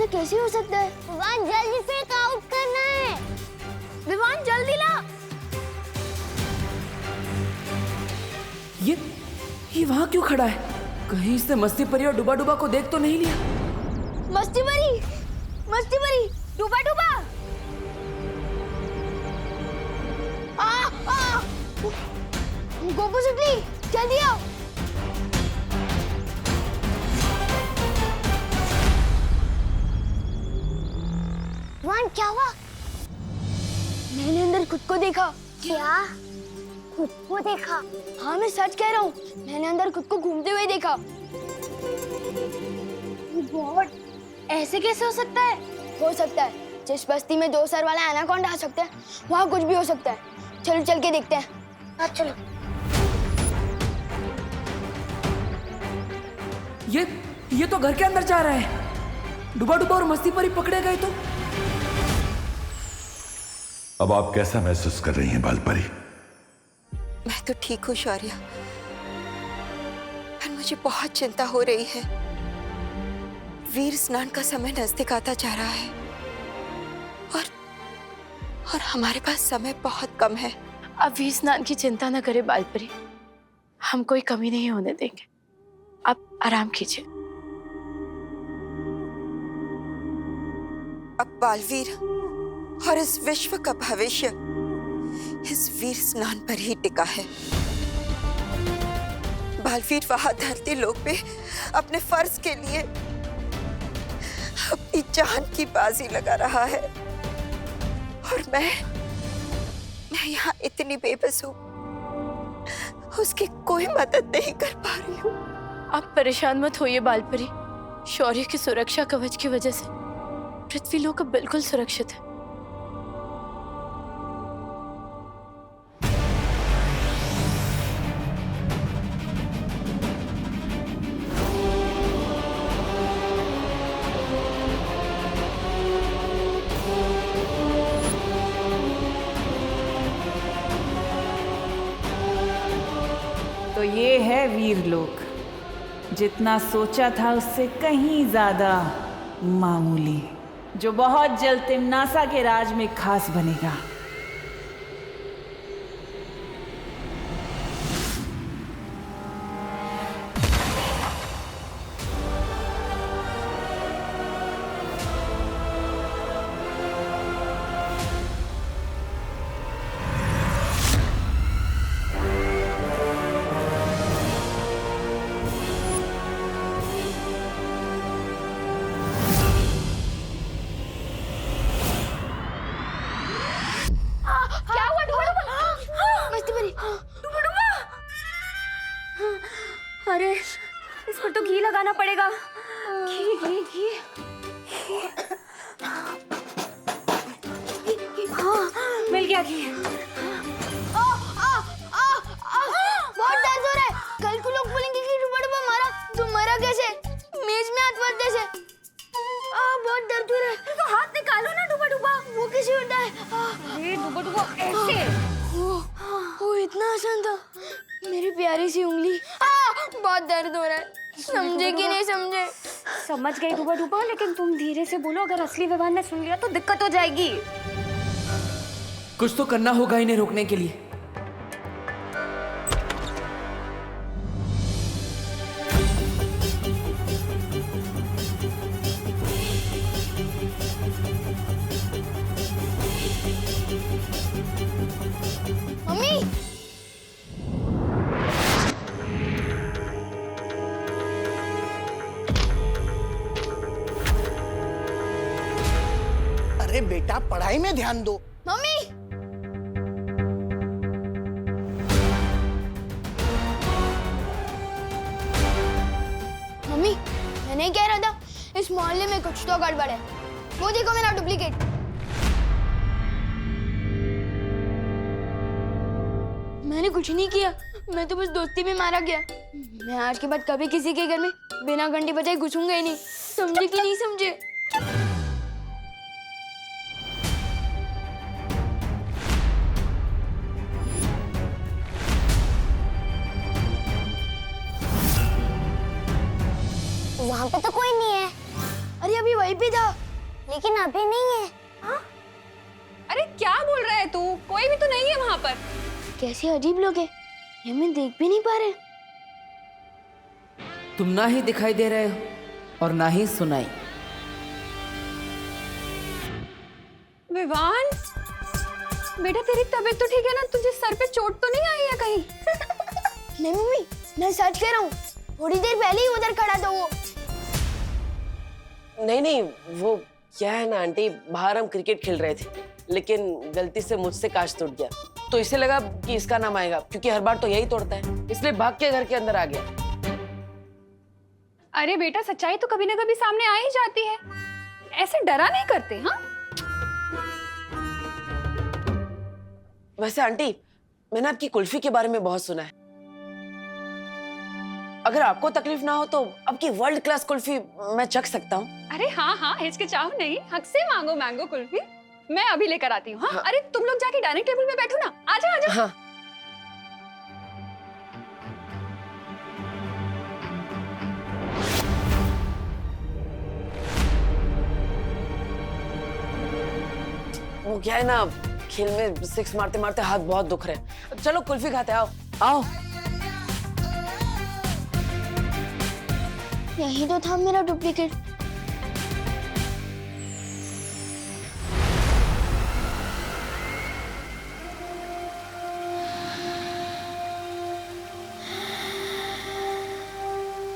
ऐसा कैसे हो सकता है? विवान जल्दी फेक आउट करना है। विवान जल्दी ला। ये वहाँ क्यों खड़ा है? कहीं इसने मस्ती परी और डुबा डुबा को देख तो नहीं लिया? मस्ती परी, डूबा डूबा। गोपू सुटली, जल्दी आओ। विवान क्या हुआ? मैंने अंदर खुद को देखा। क्या? खुद को देखा? हाँ मैं सच कह रहा हूँ, मैंने अंदर खुद को घूमते हुए देखा। गॉड, ऐसे कैसे हो सकता है? हो सकता है, जिस बस्ती में 2 सर वाला एनाकोंडा आ सकता है, वहाँ कुछ भी हो सकता है। चलो चल के देखते हैं। हाँ चलो। ये तो घर के अंदर जा रहा है। डुबा डुबा और मस्ती परी पकड़े गए तो? अब आप कैसा महसूस कर रही हैं बालपरी? मैं तो ठीक हूँ शौर्य, पर मुझे बहुत चिंता हो रही है। वीर स्नान का समय नजदीक आता जा रहा है और हमारे पास समय बहुत कम है। अब वीर स्नान की चिंता न करे बालपरी, हम कोई कमी नहीं होने देंगे। आप आराम कीजिए। अब बालवीर और इस विश्व का भविष्य इस वीर स्नान पर ही टिका है। बालवीर वहां धरती लोक पे अपने फर्ज के लिए अपनी जान की बाजी लगा रहा है और मैं यहाँ इतनी बेबस हूँ, उसकी कोई मदद नहीं कर पा रही हूँ। आप परेशान मत होइए बालपरी, शौर्य की सुरक्षा कवच की वजह से पृथ्वी लोक अब बिल्कुल सुरक्षित है। तो ये है वीरलोक, जितना सोचा था उससे कहीं ज्यादा मामूली, जो बहुत जल्द तिम्नासा के राज में खास बनेगा। क्या हुआ? मस्ती परी, अरे इस पर तो घी लगाना पड़ेगा। घी घी घी। हाँ मिल गया घी। बहुत दर्द हो रहा है। कल को लोग बोलेंगे कि डुबा डुबा मारा। तुम मरा कैसे? मेज में हाथ मत जैसे। बहुत दर्द हो रहा है। तो हाथ निकालो ना डुबा डुबा। वो कैसे होता है? अरे डुबा डुबा ऐसे। वो इतना आसान था। मेरी प्यारी सी उंगली। बहुत दर्द हो रहा है। समझे कि नहीं समझे? समझ गई डुबा डुबा, लेकिन तुम धीरे से बोलो, अगर असली विवान ने सुन लिया तो दिक्कत हो जाएगी। कुछ तो करना होगा इन्हें रोकने के लिए। मम्मी, अरे बेटा पढ़ाई में ध्यान दो। मम्मी, मम्मी, मैं नहीं कह रहा था इस मोहल्ले में कुछ तो गड़बड़ है। वो देखो मेरा डुप्लीकेट। मैंने कुछ नहीं किया, मैं तो बस दोस्ती में मारा गया। मैं आज के बाद कभी किसी के घर में बिना घंटी बजाए घुसूंगा ही नहीं। समझे कि नहीं समझे? वहाँ पे तो कोई नहीं है। अरे अभी वहीं पे था, लेकिन अभी नहीं है। हाँ? अरे क्या बोल रहा है तू? कोई भी तो नहीं है वहाँ पर। कैसे अजीब लोग हैं, ये हमें देख भी नहीं पा रहे। तुम ना ही दिखाई दे रहे हो और ना ही सुनाई। विवान, बेटा तेरी तबीयत तो ठीक है ना? तुझे सर पे चोट तो नहीं आई है कहीं? नहीं मम्मी, मैं सच कह रहा हूँ, थोड़ी देर पहले ही उधर खड़ा था वो। नहीं नहीं, वो क्या है ना आंटी, बाहर हम क्रिकेट खेल रहे थे, लेकिन गलती से मुझसे कांच टूट गया, तो इसे लगा कि इसका नाम आएगा, क्योंकि हर बार तो यही तोड़ता है, इसलिए भाग के घर के अंदर आ गया। अरे बेटा, सच्चाई तो कभी ना कभी सामने आ ही जाती है, ऐसे डरा नहीं करते। हाँ, वैसे आंटी, मैंने आपकी कुल्फी के बारे में बहुत सुना है। अगर आपको तकलीफ ना हो तो आपकी वर्ल्ड क्लास कुल्फी मैं चख सकता हूँ। अरे हाँ हाँ, हिचकिचाओ नहीं, हक से मांगो मैंगो कुल्फी, मैं अभी लेकर आती हूँ। हाँ? हाँ। अरे तुम लोग जाके डाइनिंग टेबल पे बैठो ना, आजा आजा। हाँ। वो क्या है ना, खेल में सिक्स मारते मारते हाथ बहुत दुख रहे हैं। चलो कुल्फी खाते, आओ आओ। यही तो था मेरा डुप्लीकेट।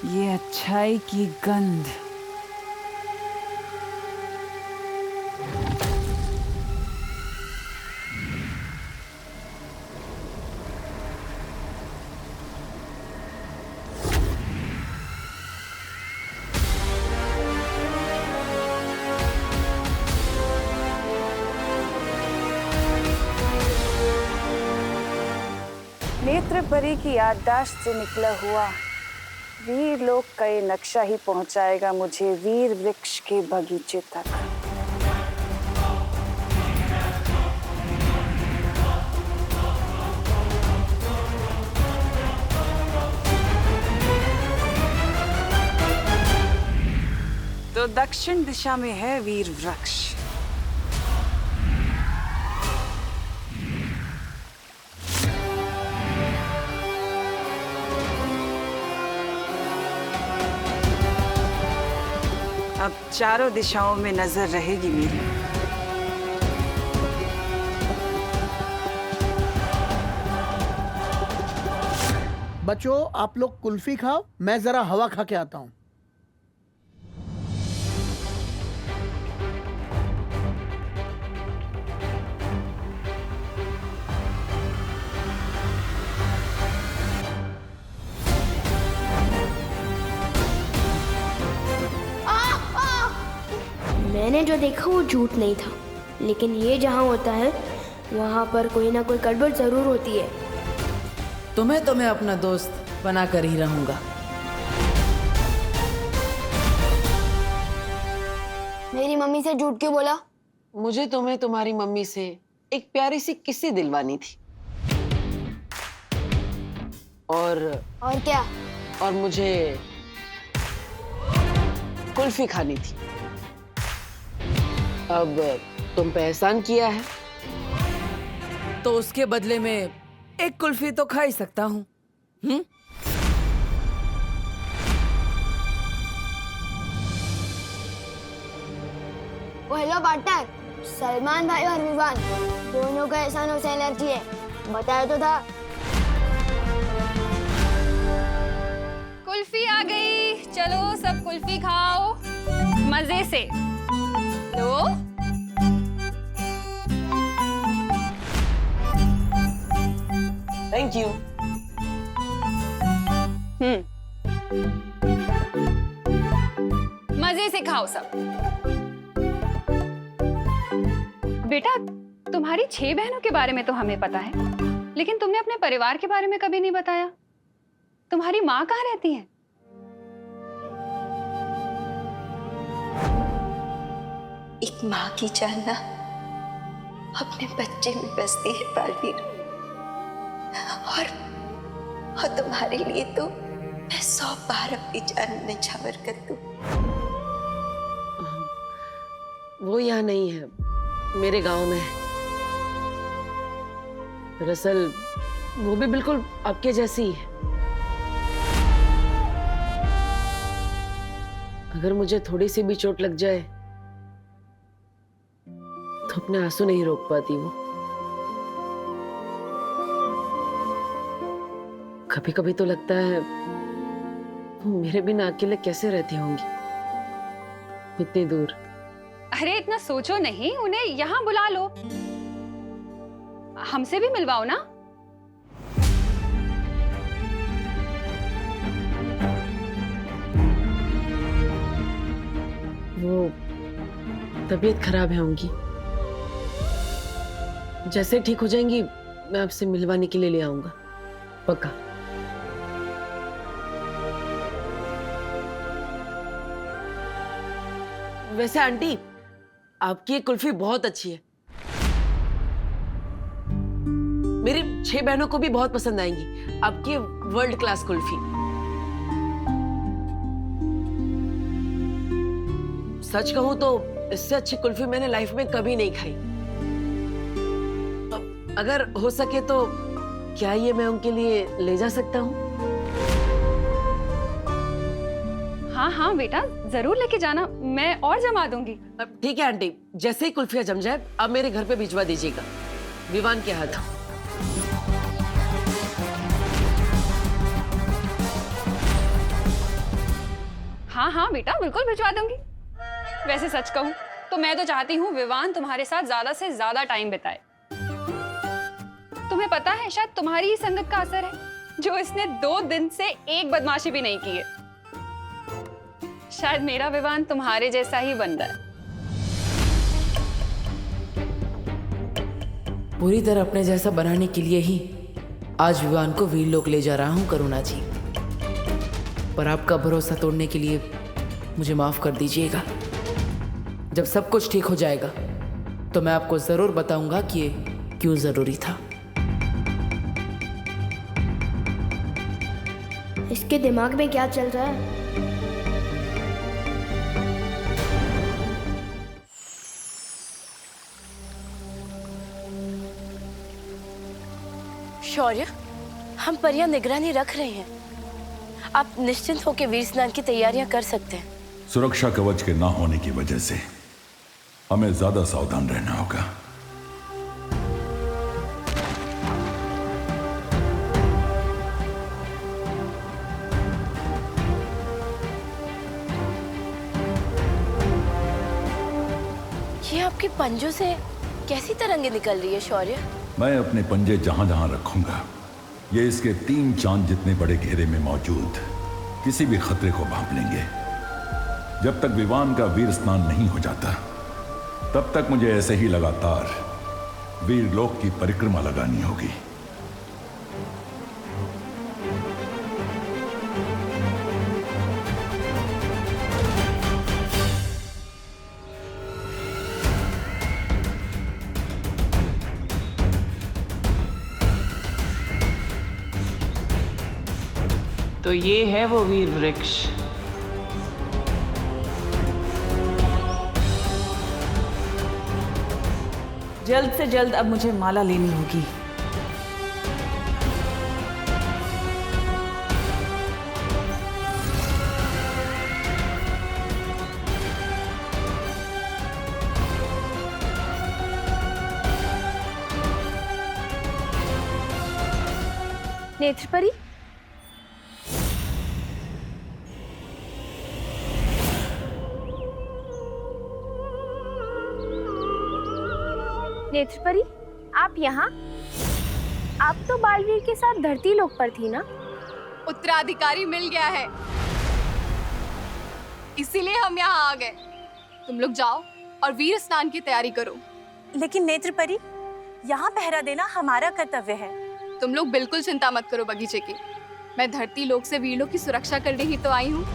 ये अच्छाई की गंध। नेत्र परी की याददाश्त से निकला हुआ वीर लोक का ये नक्शा ही पहुंचाएगा मुझे वीर वृक्ष के बगीचे तक। तो दक्षिण दिशा में है वीर वृक्ष। अब चारों दिशाओं में नजर रहेगी मेरी। बच्चों, आप लोग कुल्फी खाओ, मैं जरा हवा खा के आता हूँ। मैंने जो देखा वो झूठ नहीं था, लेकिन ये जहाँ होता है वहाँ पर कोई ना कोई गड़बड़ जरूर होती है। तुम्हें तो मैं अपना दोस्त बना कर ही रहूंगा। मेरी मम्मी से झूठ क्यों बोला? मुझे तुम्हें तुम्हारी मम्मी से एक प्यारी सी किस्सी दिलवानी थी, और क्या? और मुझे कुल्फी खानी थी। अब तुम पे एहसान किया है, तो उसके बदले में एक कुल्फी तो खा ही सकता हूँ। हेलो पार्टनर, सलमान भाई और विवान दोनों का एहसानों से एलर्जी है, बताया तो था। कुल्फी आ गई, चलो सब कुल्फी खाओ मजे से। लो, थैंक यू। मजे से खाओ सब। बेटा, तुम्हारी 6 बहनों के बारे में तो हमें पता है, लेकिन तुमने अपने परिवार के बारे में कभी नहीं बताया। तुम्हारी माँ कहाँ रहती है? एक माँ की जान ना अपने बच्चे में बसती है बालवीर, और तुम्हारे लिए तो मैं 100 बार अपनी जान न्यौछावर कर दूं। वो यहाँ नहीं है, मेरे गांव में है। दरअसल वो भी बिल्कुल आपके जैसी ही है। अगर मुझे थोड़ी सी भी चोट लग जाए तो अपने आंसू नहीं रोक पाती वो। कभी कभी तो लगता है वो मेरे बिना अकेले कैसे रहती होंगी इतनी दूर। अरे इतना सोचो नहीं, उन्हें यहाँ बुला लो, हमसे भी मिलवाओ ना। वो तबीयत खराब है उनकी, जैसे ठीक हो जाएंगी मैं आपसे मिलवाने के लिए ले आऊंगा, पक्का। वैसे आंटी, आपकी ये कुल्फी बहुत अच्छी है, मेरी 6 बहनों को भी बहुत पसंद आएंगी आपकी वर्ल्ड क्लास कुल्फी। सच कहूं तो इससे अच्छी कुल्फी मैंने लाइफ में कभी नहीं खाई। अगर हो सके तो क्या ये मैं उनके लिए ले जा सकता हूँ? हाँ हाँ बेटा, जरूर लेके जाना, मैं और जमा दूंगी। ठीक है आंटी, जैसे ही कुल्फिया जम जाए अब मेरे घर पे भिजवा दीजिएगा, विवान के हाथ। हाँ हाँ बेटा, बिल्कुल भिजवा दूंगी। वैसे सच कहूं तो मैं तो चाहती हूँ विवान तुम्हारे साथ ज्यादा से ज्यादा टाइम बिताए। तुम्हें पता है, शायद तुम्हारी ही संगत का असर है जो इसने 2 दिन से एक बदमाशी भी नहीं की है। शायद मेरा विवान तुम्हारे जैसा ही बन रहा है। पूरी तरह अपने जैसा बनाने के लिए ही आज विवान को वीरलोक ले जा रहा हूं करुणा जी, पर आपका भरोसा तोड़ने के लिए मुझे माफ कर दीजिएगा। जब सब कुछ ठीक हो जाएगा तो मैं आपको जरूर बताऊंगा कि ये क्यों जरूरी था। इसके दिमाग में क्या चल रहा है? शौर्य, हम पर यहाँ निगरानी रख रहे हैं, आप निश्चिंत होकर वीर स्नान की तैयारियां कर सकते हैं। सुरक्षा कवच के ना होने की वजह से हमें ज्यादा सावधान रहना होगा। ये आपके पंजों से कैसी तरंगे निकल रही है शौर्य? मैं अपने पंजे जहां जहां रखूंगा ये इसके 3 चांद जितने बड़े घेरे में मौजूद किसी भी खतरे को भांप लेंगे। जब तक विवान का वीर स्नान नहीं हो जाता तब तक मुझे ऐसे ही लगातार वीरलोक की परिक्रमा लगानी होगी। तो ये है वो वीर वृक्ष। जल्द से जल्द अब मुझे माला लेनी होगी। नेत्रपरी, नेत्रपरी, आप यहाँ? आप तो बालवीर के साथ धरती लोक पर थी ना? उत्तराधिकारी मिल गया है, इसीलिए हम यहाँ आ गए। तुम लोग जाओ और वीर स्नान की तैयारी करो। लेकिन नेत्रपरी, यहाँ पहरा देना हमारा कर्तव्य है। तुम लोग बिल्कुल चिंता मत करो बगीचे की, मैं धरती लोक से वीरलोक की सुरक्षा करने ही तो आई हूँ।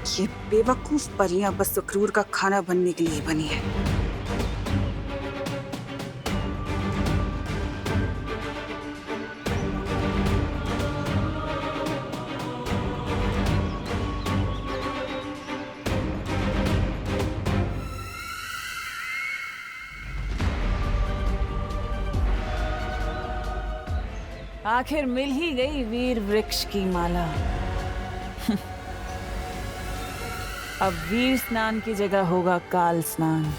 ये बेवकूफ परियां बस सुक्रूर का खाना बनने के लिए बनी है। आखिर मिल ही गई वीर वृक्ष की माला। अब वीर स्नान की जगह होगा काल स्नान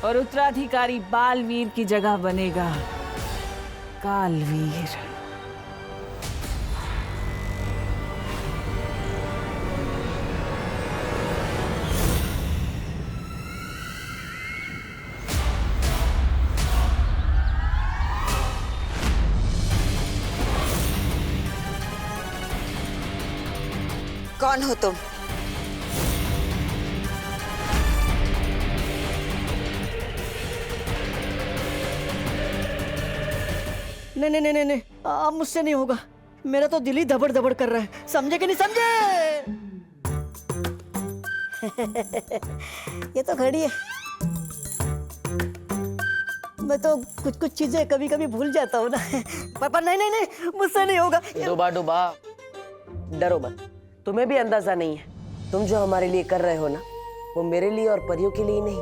और उत्तराधिकारी बालवीर की जगह बनेगा कालवीर। कौन हो तुम? नहीं नहीं नहीं नहीं, अब मुझसे नहीं होगा। मेरा तो दिल ही धबड़ धबड़ कर रहा है। समझे कि नहीं समझे? ये तो खड़ी है। मैं तो कुछ कुछ चीजें कभी कभी भूल जाता हूँ ना। पर नहीं नहीं नहीं, मुझसे नहीं होगा। डूबा डूबा, डरो मत, तुम्हें भी अंदाजा नहीं है। तुम जो हमारे लिए कर रहे हो ना, वो मेरे लिए और परियों के लिए नहीं,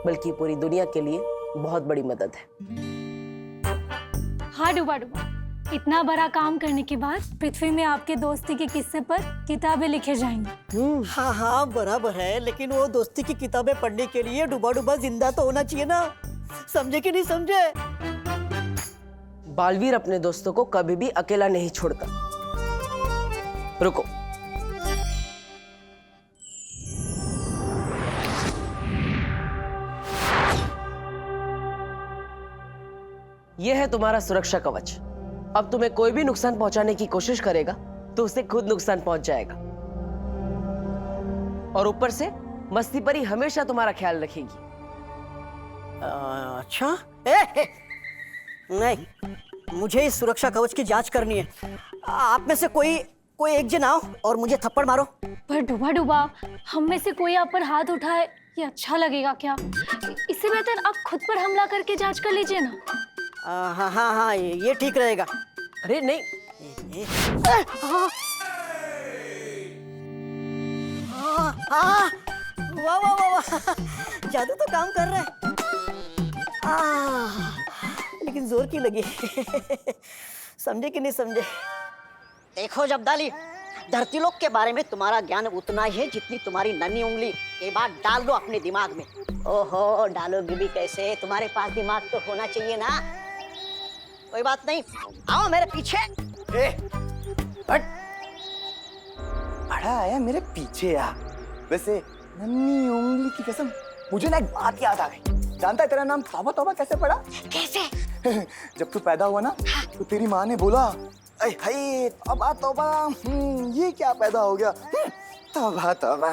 बल्कि पूरी दुनिया के लिए बहुत बड़ी मदद है। हाँ डूबा डूबा, इतना बड़ा काम करने के बाद पृथ्वी में आपके दोस्ती के किस्से पर किताबें लिखे जाएंगी। हाँ हाँ बराबर है, लेकिन वो दोस्ती की किताबें पढ़ने के लिए डूबा डूबा जिंदा तो होना चाहिए ना। समझे कि नहीं समझे? बालवीर अपने दोस्तों को कभी भी अकेला नहीं छोड़ता। रुको, यह है तुम्हारा सुरक्षा कवच। अब तुम्हें कोई भी नुकसान पहुंचाने की कोशिश करेगा तो उसे खुद नुकसान पहुंच जाएगा। और ऊपर से मस्ती परी हमेशा तुम्हारा ख्याल रखेगी। अच्छा? नहीं, मुझे इस सुरक्षा कवच की जांच करनी है। आप में से कोई एक जन आओ और मुझे थप्पड़ मारो। पर डूबा डूबा, हम में से कोई आप पर हाथ उठाए, ये अच्छा लगेगा क्या? इससे बेहतर आप खुद पर हमला करके जांच कर लीजिए ना। हाँ हाँ हाँ, ये ठीक रहेगा। अरे नहीं, वाह वाह वाह वाह, जादू तो काम कर रहा है। लेकिन जोर की लगी। समझे कि नहीं समझे? देखो जब्दाली, धरती लोक के बारे में तुम्हारा ज्ञान उतना ही है जितनी तुम्हारी नन्ही उंगली। ये बात डाल दो अपने दिमाग में। ओहो, डालोगी भी कैसे? तुम्हारे पास दिमाग तो होना चाहिए ना। कोई बात नहीं, आओ मेरे पीछे। बड़ा आया मेरे पीछे यार। वैसे नन्ही उंगली की कसम, मुझे ना एक बात याद आ गई। जानता है तेरा नाम तौबा तौबा कैसे पड़ा? कैसे? जब तू पैदा हुआ ना, तो तेरी माँ ने बोला, अरे हाय तौबा तौबा, ये क्या पैदा हो गया? तौबा तौबा।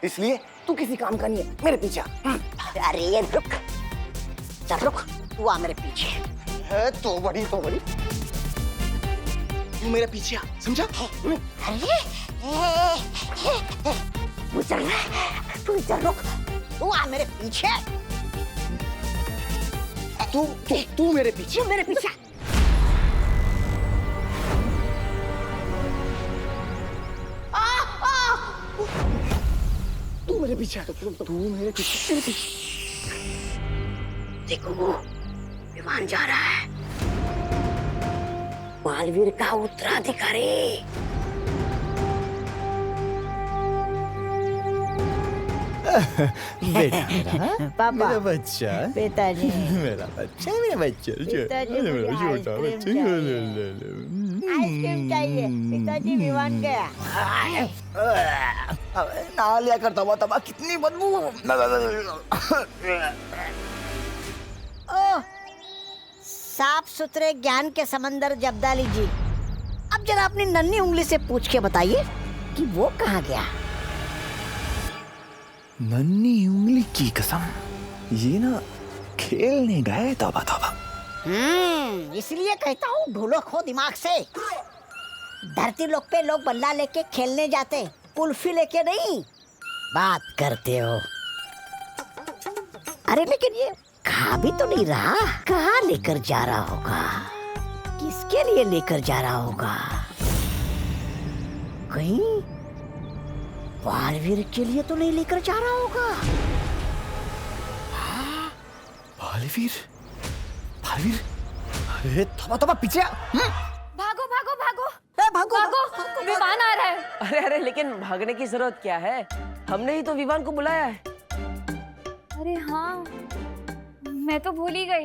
इसलिए तू किसी काम का नहीं है, मेरे पीछे। अरे ये रुक, चल रुक, तू आ मेरे पीछे। है तो बड़ी तू मेरे पीछे आ, समझा? अरे तू इधर रुक, तू आ मेरे पीछे। तू मेरे पीछे। मेरे पीछे। तू मेरे पीछे। तू मेरे पीछे। देखो, विमान जा रहा है, बालवीर का उत्तराधिकारी। बेटा पापा, मेरा बच्चा, पिताजी, मेरा बच्चा, मेरा बच्चा, पिताजी, मुझे मेरा छोटा आइसक्रीम बच्चा। चाहिए। आइसक्रीम चाहिए। पिताजी विमान गया। ना लिया करता हुआ तबा, कितनी बदबू। ओह, साफ सुथरे ज्ञान के समंदर जब्दाली जी, अब जरा अपनी नन्ही उंगली से पूछ के बताइए कि वो कहाँ गया? नन्ही उंगली की कसम, ये ना खेलने गए। तौबा तौबा। इसलिए कहता हूँ ढोलो खो दिमाग से। धरती लोक पे लोग बल्ला लेके खेलने जाते, कुल्फी लेके नहीं। बात करते हो। अरे लेकिन ये खा भी तो नहीं रहा, कहाँ लेकर जा रहा होगा? किसके लिए लेकर जा रहा होगा? कहीं बालवीर के लिए तो नहीं लेकर जा रहा होगा? बालवीर, बालवीर, तोबा तोबा पीछे आ। भागो भागो भागो भागो भागो विवान आ रहा है। अरे अरे लेकिन भागने की जरूरत क्या है, हमने ही तो विवान को बुलाया है। अरे हाँ, मैं तो भूल ही गई।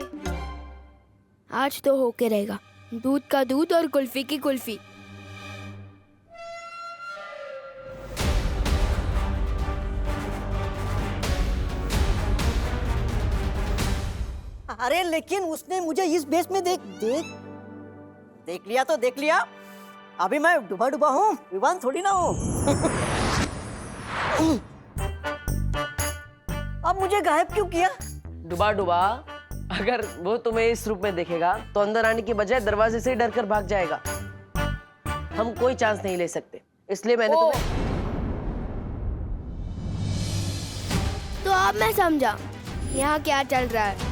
आज तो होके रहेगा, दूध का दूध और कुल्फी की कुल्फी। अरे लेकिन उसने मुझे इस बेस में देख लिया तो देख लिया। अभी मैं डूबा डूबा हूँ, विवान थोड़ी ना हूँ। अब मुझे गायब क्यों किया? डुबा डुबा, अगर वो तुम्हें इस रूप में देखेगा तो अंदर आने की बजाय दरवाजे से ही डर कर भाग जाएगा। हम कोई चांस नहीं ले सकते, इसलिए मैंने तुम्हें। तो अब मैं समझा यहाँ क्या चल रहा है।